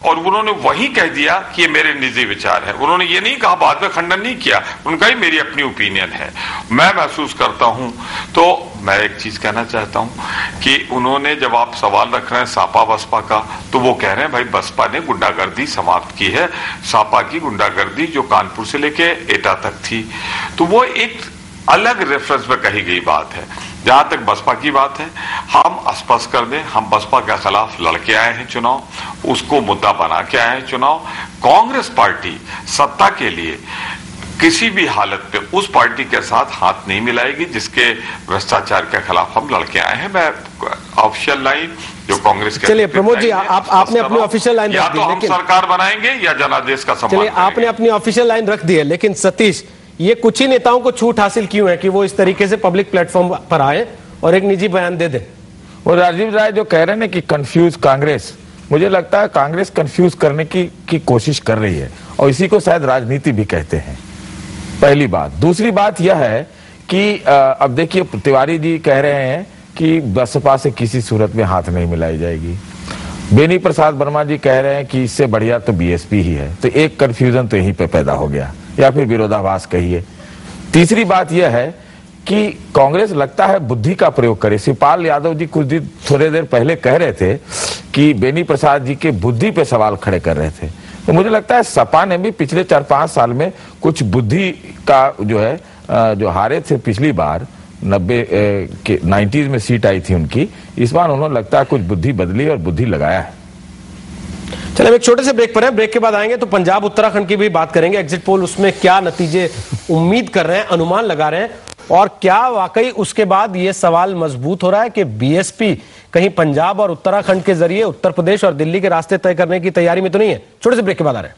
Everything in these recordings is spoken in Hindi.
और उन्होंने वही कह दिया कि ये मेरे निजी विचार है। उन्होंने ये नहीं कहा, बाद में खंडन नहीं किया, उनका ही मेरी अपनी ओपिनियन है। मैं महसूस करता हूं, तो मैं एक चीज कहना चाहता हूं कि उन्होंने जब आप सवाल रख रहे हैं सापा बसपा का, तो वो कह रहे हैं भाई बसपा ने गुंडागर्दी समाप्त की है, सापा की गुंडागर्दी जो कानपुर से लेके एटा तक थी, तो वो एक अलग रेफरेंस में कही गई बात है। जहां तक बसपा की बात है, हम स्पष्ट कर दें, हम बसपा के खिलाफ लड़के आए हैं चुनाव, उसको मुद्दा बना के आए हैं चुनाव। कांग्रेस पार्टी सत्ता के लिए किसी भी हालत पे उस पार्टी के साथ हाथ नहीं मिलाएगी जिसके भ्रष्टाचार के खिलाफ हम लड़के आए हैं। मैं ऑफिशियल लाइन जो कांग्रेस के, चलिए प्रमोद जी, आपने अपनी ऑफिशियल लाइन या तो हम सरकार बनाएंगे या जनादेश का सम्मान। चलिए आपने अपनी ऑफिशियल लाइन रख दी है, लेकिन सतीश, ये कुछ ही नेताओं को छूट हासिल क्यों है कि वो इस तरीके से पब्लिक प्लेटफॉर्म पर आए और एक निजी बयान दे दे? वो राजीव राय जो कह रहे हैं ना कि कंफ्यूज कांग्रेस, मुझे लगता है कांग्रेस कंफ्यूज करने की कोशिश कर रही है, और इसी को शायद राजनीति भी कहते हैं, पहली बात। दूसरी बात यह है कि अब देखिए तिवारी जी कह रहे हैं कि बसपा से किसी सूरत में हाथ नहीं मिलाई जाएगी। बेनी प्रसाद वर्मा जी कह रहे हैं कि इससे बढ़िया तो बीएसपी ही है। तो एक कंफ्यूजन तो यहीं पे पैदा हो गया, या फिर विरोधाभास कहिए। तीसरी बात यह है कि कांग्रेस लगता है बुद्धि का प्रयोग करे। शिवपाल यादव जी कुछ दिन थोड़े देर पहले कह रहे थे कि बेनी प्रसाद जी के बुद्धि पे सवाल खड़े कर रहे थे। तो मुझे लगता है सपा ने भी पिछले 4-5 साल में कुछ बुद्धि का जो है, जो हारे थे पिछली बार 90s में सीट आई थी उनकी, इस बार उन्होंने लगता है कुछ बुद्धि बदली और बुद्धि लगाया है। चलिए हम एक छोटे से ब्रेक पर हैं, ब्रेक के बाद आएंगे तो पंजाब उत्तराखंड की भी बात करेंगे। एग्जिट पोल, उसमें क्या नतीजे उम्मीद कर रहे हैं, अनुमान लगा रहे हैं, और क्या वाकई उसके बाद यह सवाल मजबूत हो रहा है कि बीएसपी कहीं पंजाब और उत्तराखंड के जरिए उत्तर प्रदेश और दिल्ली के रास्ते तय करने की तैयारी में तो नहीं है? छोटे से ब्रेक के बाद आ रहे हैं।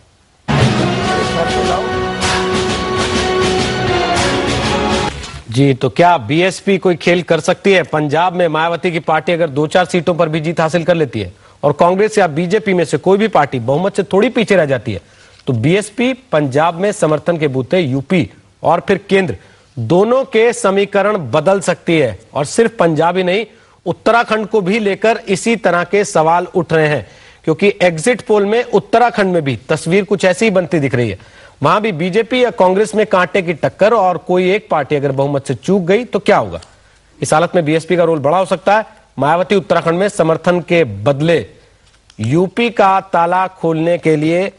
जी, तो क्या बीएसपी कोई खेल कर सकती है? पंजाब में मायावती की पार्टी अगर 2-4 सीटों पर भी जीत हासिल कर लेती है और कांग्रेस या बीजेपी में से कोई भी पार्टी बहुमत से थोड़ी पीछे रह जाती है, तो बीएसपी पंजाब में समर्थन के बूते, यूपी और फिर केंद्र दोनों के समीकरण बदल सकती है। और सिर्फ पंजाब ही नहीं, उत्तराखंड को भी लेकर इसी तरह के सवाल उठ रहे हैं, क्योंकि एग्जिट पोल में उत्तराखंड में भी तस्वीर कुछ ऐसी ही बनती दिख रही है। वहां भी बीजेपी या कांग्रेस में कांटे की टक्कर, और कोई एक पार्टी अगर बहुमत से चूक गई तो क्या होगा? इस हालत में बीएसपी का रोल बड़ा हो सकता है। मायावती उत्तराखंड में समर्थन के बदले यूपी का ताला खोलने के लिए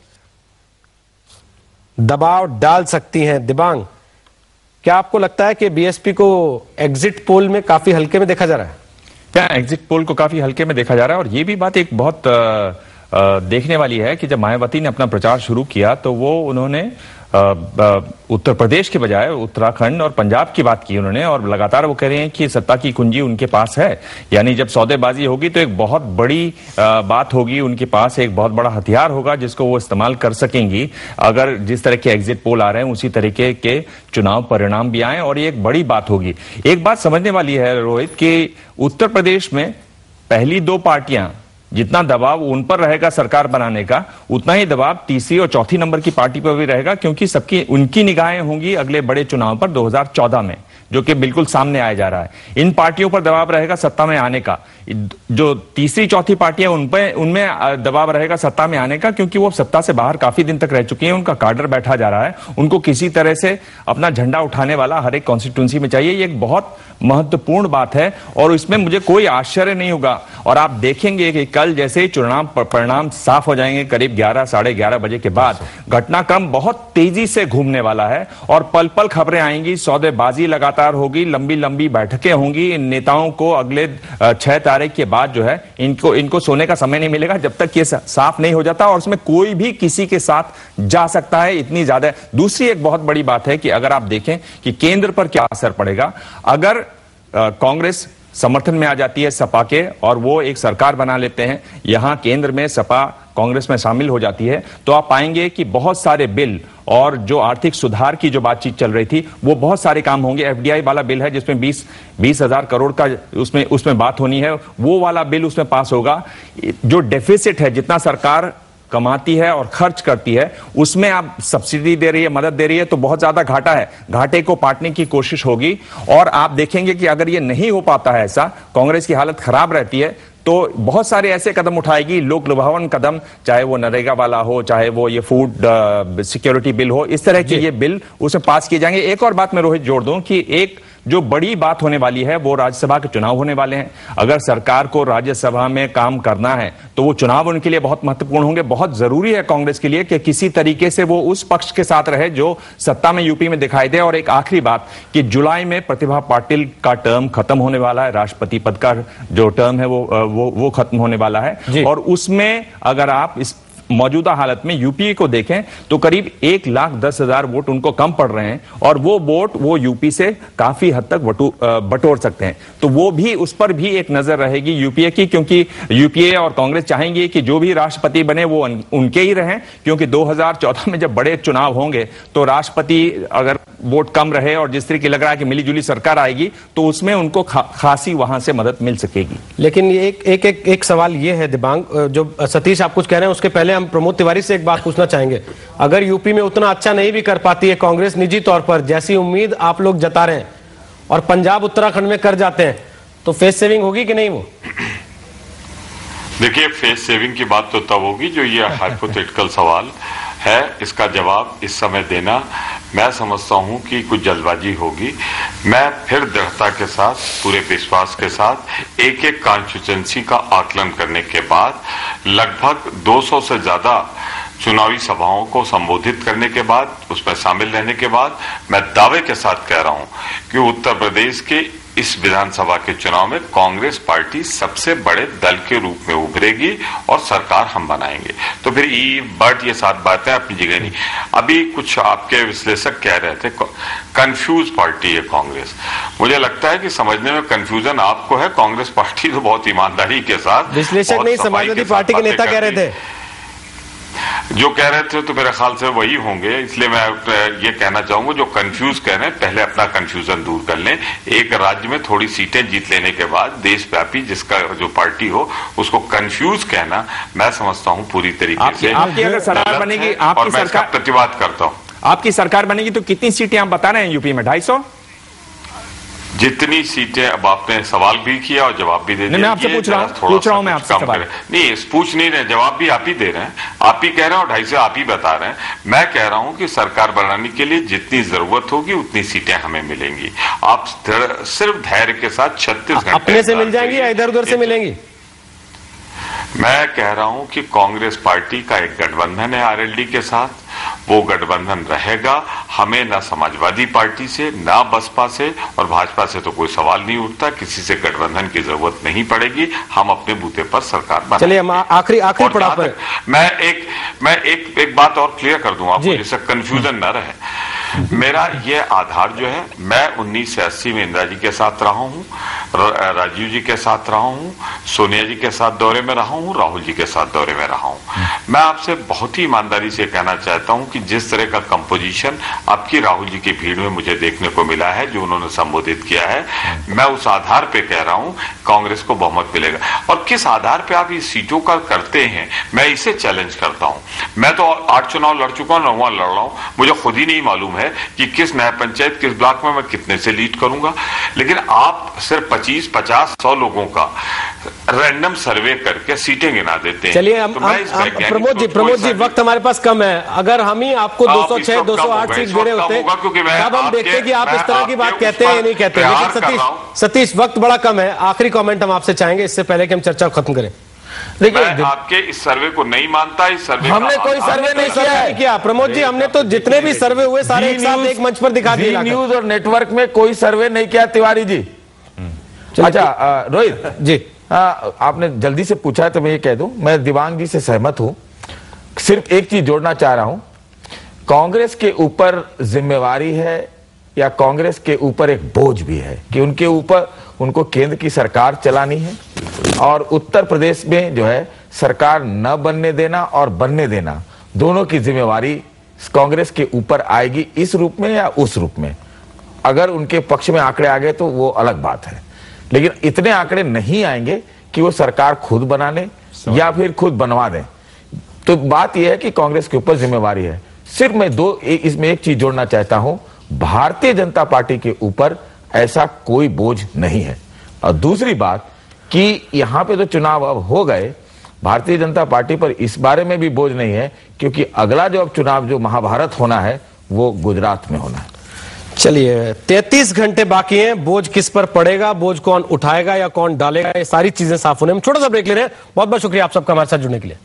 दबाव डाल सकती हैं। दिबांग, क्या आपको लगता है कि बीएसपी को एग्जिट पोल में काफी हल्के में देखा जा रहा है? क्या एग्जिट पोल को काफी हल्के में देखा जा रहा है, और ये भी बात एक बहुत देखने वाली है कि जब मायावती ने अपना प्रचार शुरू किया तो वो उन्होंने उत्तर प्रदेश के बजाय उत्तराखंड और पंजाब की बात की उन्होंने, और लगातार वो कह रहे हैं कि सत्ता की कुंजी उनके पास है। यानी जब सौदेबाजी होगी तो एक बहुत बड़ी बात होगी उनके पास, एक बहुत बड़ा हथियार होगा जिसको वो इस्तेमाल कर सकेंगी अगर जिस तरह के एग्जिट पोल आ रहे हैं उसी तरीके के चुनाव परिणाम भी आए, और ये एक बड़ी बात होगी। एक बात समझने वाली है रोहित कि उत्तर प्रदेश में पहली 2 पार्टियां, जितना दबाव उन पर रहेगा सरकार बनाने का, उतना ही दबाव तीसरी और चौथी नंबर की पार्टी पर भी रहेगा, क्योंकि सबकी उनकी निगाहें होंगी अगले बड़े चुनाव पर 2014 में, जो कि बिल्कुल सामने आया जा रहा है। इन पार्टियों पर दबाव रहेगा सत्ता में आने का। जो तीसरी चौथी पार्टियां उनमें दबाव रहेगा सत्ता में आने का, क्योंकि वो सत्ता से बाहर काफी दिन तक रह चुकी हैं, उनका कार्डर बैठा जा रहा है, उनको किसी तरह से अपना झंडा उठाने वाला हर एक कॉन्स्टिट्यूंसी में चाहिए। ये एक बहुत महत्वपूर्ण बात है, और इसमें मुझे कोई आश्चर्य नहीं होगा। और आप देखेंगे कि कल जैसे ही चुनाव परिणाम साफ हो जाएंगे करीब 11 साढ़े 11 बजे के बाद, घटनाक्रम बहुत तेजी से घूमने वाला है और पल पल खबरें आएंगी, सौदेबाजी लगातार होगी, लंबी लंबी बैठकें होंगी। इन नेताओं को अगले 6 तारीख के बाद जो है इनको सोने का समय नहीं मिलेगा जब तक ये साफ नहीं हो जाता, और उसमें कोई भी किसी के साथ जा सकता है, इतनी ज्यादा। दूसरी एक बहुत बड़ी बात है कि अगर आप देखें कि केंद्र पर क्या असर पड़ेगा अगर कांग्रेस समर्थन में आ जाती है सपा के और वो एक सरकार बना लेते हैं, यहां केंद्र में सपा कांग्रेस में शामिल हो जाती है, तो आप पाएंगे कि बहुत सारे बिल और जो आर्थिक सुधार की जो बातचीत चल रही थी वो बहुत सारे काम होंगे। एफडीआई वाला बिल है जिसमें 20,000 करोड़ का उसमें बात होनी है, वो वाला बिल उसमें पास होगा। जो डेफिसिट है, जितना सरकार कमाती है और खर्च करती है, उसमें आप सब्सिडी दे रही है, मदद दे रही है, तो बहुत ज्यादा घाटा है, घाटे को पाटने की कोशिश होगी। और आप देखेंगे कि अगर ये नहीं हो पाता है ऐसा, कांग्रेस की हालत खराब रहती है, तो बहुत सारे ऐसे कदम उठाएगी, लोक लुभावन कदम, चाहे वो नरेगा वाला हो, चाहे वो ये फूड सिक्योरिटी बिल हो, इस तरह के ये बिल उसमें पास किए जाएंगे। एक और बात मैं रोहित जोड़ दूं कि एक जो बड़ी बात होने वाली है वो राज्यसभा के चुनाव होने वाले हैं। अगर सरकार को राज्यसभा में काम करना है तो वो चुनाव उनके लिए बहुत महत्वपूर्ण होंगे। बहुत जरूरी है कांग्रेस के लिए कि किसी तरीके से वो उस पक्ष के साथ रहे जो सत्ता में यूपी में दिखाई दे। और एक आखिरी बात कि जुलाई में प्रतिभा पाटिल का टर्म खत्म होने वाला है, राष्ट्रपति पद का जो टर्म है वो खत्म होने वाला है। और उसमें अगर आप इस मौजूदा हालत में यूपीए को देखें तो करीब 1,10,000 वोट उनको कम पड़ रहे हैं और वो वोट वो यूपी से काफी हद तक बटोर सकते हैं। तो वो भी, उस पर भी एक नजर रहेगी यूपीए की, क्योंकि यूपीए और कांग्रेस चाहेंगे कि जो भी राष्ट्रपति बने वो उनके ही रहें, क्योंकि 2014 में जब बड़े चुनाव होंगे तो राष्ट्रपति अगर वोट कम रहे और जिस तरीके लग रहा है कि मिलीजुली सरकार आएगी तो उसमें उनको खासी वहां से मदद मिल सकेगी। लेकिन एक सवाल ये है दिबांग, जो सतीश आप कुछ कह रहे हैं उसके पहले हम प्रमोद तिवारी से एक बात पूछना चाहेंगे। अगर यूपी में उतना अच्छा नहीं भी कर पाती है कांग्रेस निजी तौर पर, जैसी उम्मीद आप लोग जता रहे हैं, और पंजाब उत्तराखंड में कर जाते हैं, तो फेस सेविंग होगी कि नहीं? वो देखिए, फेस सेविंग की बात तो तब होगी जो ये हाइपोथेटिकल सवाल है, इसका जवाब इस समय देना मैं समझता हूं कि कुछ जल्दबाजी होगी। मैं फिर दृढ़ता के साथ, पूरे विश्वास के साथ एक एक कॉन्स्टिट्यूएंसी का आकलन करने के बाद, लगभग 200 से ज्यादा चुनावी सभाओं को संबोधित करने के बाद, उसमें शामिल रहने के बाद, मैं दावे के साथ कह रहा हूं कि उत्तर प्रदेश के इस विधानसभा के चुनाव में कांग्रेस पार्टी सबसे बड़े दल के रूप में उभरेगी और सरकार हम बनाएंगे। तो फिर ये सात बातें अपनी जगह नहीं। अभी कुछ आपके विश्लेषक कह रहे थे कंफ्यूज पार्टी है कांग्रेस। मुझे लगता है कि समझने में कंफ्यूजन आपको है। कांग्रेस पार्टी तो बहुत ईमानदारी के साथ, विश्लेषक नहीं, समाजवादी पार्टी के नेता कह रहे थे, जो कह रहे थे तो मेरे ख्याल से वही होंगे। इसलिए मैं ये कहना चाहूंगा, जो कंफ्यूज कह रहे हैं पहले अपना कंफ्यूजन दूर कर लें। एक राज्य में थोड़ी सीटें जीत लेने के बाद देशव्यापी जिसका जो पार्टी हो उसको कंफ्यूज कहना, मैं समझता हूं पूरी तरीके से आपकी अगर सरकार बनेगी, आपकी सरकार, प्रतिवाद करता हूं, आपकी सरकार बनेगी तो कितनी सीटें आप बता रहे हैं यूपी में? 250? जितनी सीटें, अब आपने सवाल भी किया और जवाब भी दे दिया। मैं आपसे पूछ रहा हूं मैं आपसे सवाल नहीं पूछ नहीं रहे, जवाब भी आप ही दे रहे हैं, आप ही कह रहे हैं और 250 आप ही बता रहे हैं। मैं कह रहा हूं कि सरकार बनाने के लिए जितनी जरूरत होगी उतनी सीटें हमें मिलेंगी। आप सिर्फ धैर्य के साथ 36 घंटे अपने से मिल जाएंगी या इधर उधर से मिलेंगी? मैं कह रहा हूं कि कांग्रेस पार्टी का एक गठबंधन है आरएलडी के साथ, वो गठबंधन रहेगा। हमें ना समाजवादी पार्टी से, ना बसपा से और भाजपा से तो कोई सवाल नहीं उठता, किसी से गठबंधन की जरूरत नहीं पड़ेगी। हम अपने बूते पर सरकार बनाएंगे। चलिए हम आखिरी पड़ाव पर मैं एक बात और क्लियर कर दूं आपको, जिससे कंफ्यूजन न रहे। मेरा ये आधार जो है, मैं 1980 में इंदिरा जी के साथ रहा हूं, राजीव जी के साथ रहा हूं, सोनिया जी के साथ दौरे में रहा हूं, राहुल जी के साथ दौरे में रहा हूं। मैं आपसे बहुत ही ईमानदारी से कहना चाहता हूं कि जिस तरह का कंपोजिशन आपकी राहुल जी की भीड़ में मुझे देखने को मिला है, जो उन्होंने संबोधित किया है, मैं उस आधार पे कह रहा हूं कांग्रेस को बहुमत मिलेगा। और किस आधार पे आप इस सीटों का करते हैं, मैं इसे चैलेंज करता हूं। मैं तो 8 चुनाव लड़ चुका हूं, 9वां लड़ रहा हूं, मुझे खुद ही नहीं मालूम है कि किस नया पंचायत, किस ब्लॉक में मैं कितने से लीड करूंगा। लेकिन आप सिर्फ 25, 50, 100 लोगों का रैंडम सर्वे करके सीटें गिना देते हैं। चलिए प्रमोद जी वक्त हमारे पास कम है। अगर हम ही आपको 206, 208 सीट दे रहे होते तब हम देखते कि आप इस तरह की बात कहते हैं या नहीं कहते। लेकिन सतीश वक्त बड़ा कम है, आखिरी कमेंट हम आपसे चाहेंगे इससे पहले कि हम चर्चा खत्म करें। देखिए, आपके इस सर्वे को नहीं मानता। इस सर्वे हमने कोई सर्वे नहीं किया प्रमोद जी, हमने तो जितने भी सर्वे हुए सारे एक साथ एक मंच पर दिखा दिए। न्यूज और नेटवर्क में कोई सर्वे नहीं किया तिवारी जी। अच्छा रोहित जी, आपने जल्दी से पूछा है तो मैं ये कह दूं, मैं दिवांग जी से सहमत हूं। सिर्फ एक चीज जोड़ना चाह रहा हूं, कांग्रेस के ऊपर जिम्मेवारी है या कांग्रेस के ऊपर एक बोझ भी है कि उनके ऊपर उनको केंद्र की सरकार चलानी है और उत्तर प्रदेश में जो है सरकार न बनने देना और बनने देना, दोनों की जिम्मेवारी कांग्रेस के ऊपर आएगी, इस रूप में या उस रूप में। अगर उनके पक्ष में आंकड़े आ गए तो वो अलग बात है, लेकिन इतने आंकड़े नहीं आएंगे कि वो सरकार खुद बना ले या फिर खुद बनवा दें। तो बात यह है कि कांग्रेस के ऊपर जिम्मेवारी है। सिर्फ मैं इसमें एक चीज जोड़ना चाहता हूं, भारतीय जनता पार्टी के ऊपर ऐसा कोई बोझ नहीं है। और दूसरी बात, कि यहां पे तो चुनाव अब हो गए, भारतीय जनता पार्टी पर इस बारे में भी बोझ नहीं है, क्योंकि अगला जो अब चुनाव जो महाभारत होना है वो गुजरात में होना है। चलिए 33 घंटे बाकी हैं, बोझ किस पर पड़ेगा, बोझ कौन उठाएगा या कौन डालेगा, ये सारी चीजें साफ होने में छोटा सा ब्रेक ले रहे हैं। बहुत बहुत शुक्रिया आप सबका हमारे साथ जुड़ने के लिए।